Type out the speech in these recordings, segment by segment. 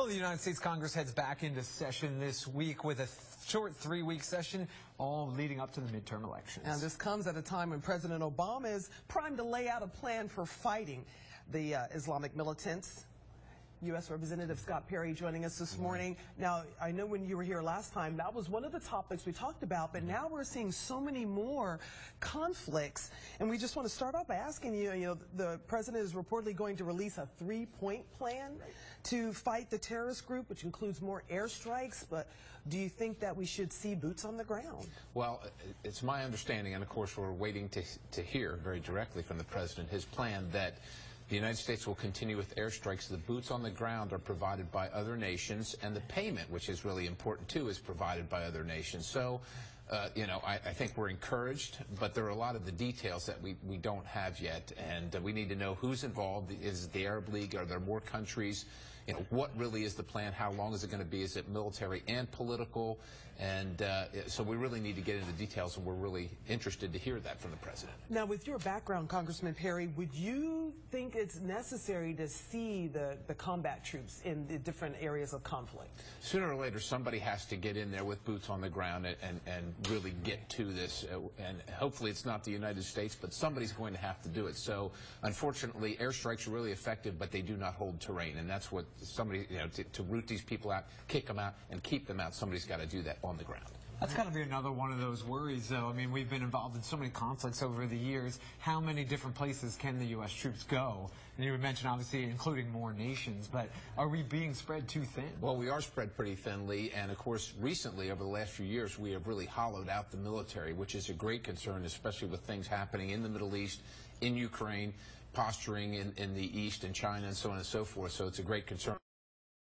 Well, the United States Congress heads back into session this week with a short 3-week session, all leading up to the midterm elections. And this comes at a time when President Obama is primed to lay out a plan for fighting the Islamic militants. U.S. Representative Scott Perry joining us this morning. Now, I know when you were here last time, that was one of the topics we talked about, but now we're seeing so many more conflicts. And we just want to start off by asking you, the president is reportedly going to release a 3-point plan to fight the terrorist group, which includes more airstrikes. But do you think that we should see boots on the ground? Well, it's my understanding, and of course we're waiting to hear very directly from the president, his plan that the United States will continue with airstrikes. The boots on the ground are provided by other nations, and the payment, which is really important too, is provided by other nations. So, I think we're encouraged, but there are a lot of the details that we don't have yet, and we need to know who's involved. Is it the Arab League? Are there more countries? What really is the plan? How long is it going to be? Is it military and political? And so we really need to get into the details, and we're really interested to hear that from the president. Now, with your background, Congressman Perry, would you think it's necessary to see the combat troops in the different areas of conflict? Sooner or later, somebody has to get in there with boots on the ground and really get to this. And hopefully it's not the United States, but somebody's going to have to do it. So, unfortunately, airstrikes are really effective, but they do not hold terrain. And that's what somebody, to root these people out, kick them out, and keep them out, somebody's got to do that on the ground. That's got to be another one of those worries, though. I mean, we've been involved in so many conflicts over the years. How many different places can the U.S. troops go? And you mentioned, obviously, including more nations, but are we being spread too thin? Well, we are spread pretty thinly, and of course, recently, over the last few years, we have really hollowed out the military, which is a great concern, especially with things happening in the Middle East, in Ukraine, posturing in the East, in China, and so on and so forth. So it's a great concern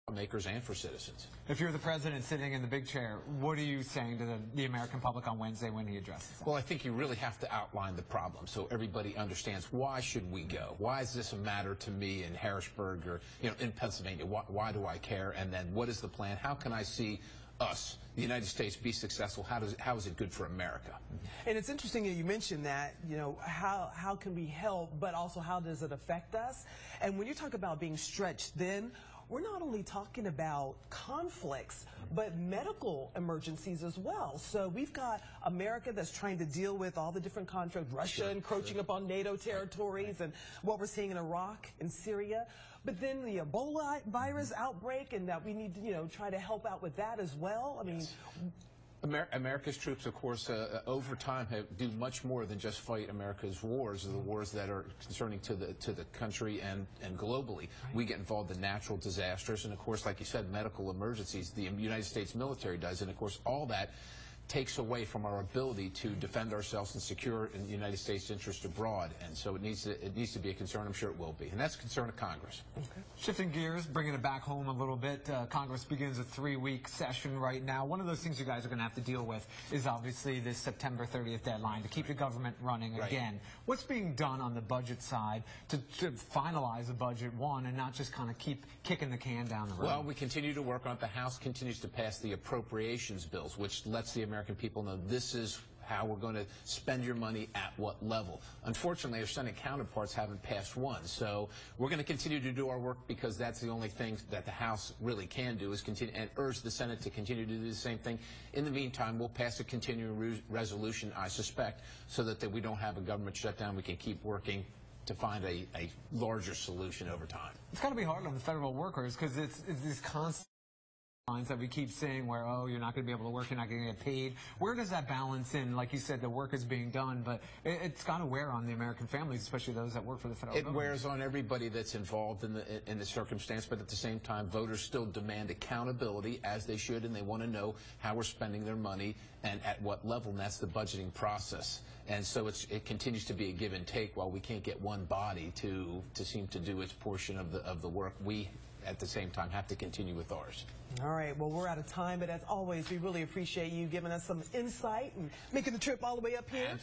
for makers and for citizens. If you're the president sitting in the big chair, what are you saying to the American public on Wednesday when he addresses them? Well, I think you really have to outline the problem so everybody understands, why should we go? Why is this a matter to me in Harrisburg or in Pennsylvania? Why do I care? And then what is the plan? How can I see us, the United States, be successful? How is it good for America? And it's interesting that you mentioned that, how can we help, but also how does it affect us? And when you talk about being stretched thin, we're not only talking about conflicts, but medical emergencies as well. So we've got America that's trying to deal with all the different conflicts, Russia encroaching upon NATO territories, and what we're seeing in Iraq and Syria. But then the Ebola virus outbreak, and that we need to, try to help out with that as well. I mean, America's troops, of course, over time do much more than just fight America's wars, the wars that are concerning to the country and globally. We get involved in natural disasters, and of course, like you said, medical emergencies. The United States military does, and of course, all that takes away from our ability to defend ourselves and secure in the United States' interest abroad. And so it needs to be a concern. I'm sure it will be. And that's a concern of Congress. Okay. Shifting gears, bringing it back home a little bit, Congress begins a 3-week session right now. One of those things you guys are going to have to deal with is obviously this September 30th deadline to keep the government running again. What's being done on the budget side to finalize the budget, and not just kind of keep kicking the can down the road? Well, we continue to work on it. The House continues to pass the appropriations bills, which lets the American people know this is how we're going to spend your money at what level. Unfortunately, our Senate counterparts haven't passed one, so we're going to continue to do our work because that's the only thing that the House really can do, is continue and urge the Senate to continue to do the same thing. In the meantime, we'll pass a continuing resolution, I suspect, so that we don't have a government shutdown. We can keep working to find a larger solution over time. It's got to be hard on the federal workers because it's these constant that we keep saying where, you're not going to be able to work, you're not going to get paid. Where does that balance in? Like you said, the work is being done, but it's got to wear on the American families, especially those that work for the federal government. It wears on everybody that's involved in the circumstance, but at the same time, voters still demand accountability, as they should, and they want to know how we're spending their money and at what level, and that's the budgeting process. And so it continues to be a give and take. While we can't get one body to seem to do its portion of the work, we at the same time have to continue with ours. All right, well, we're out of time, but as always, we really appreciate you giving us some insight and making the trip all the way up here.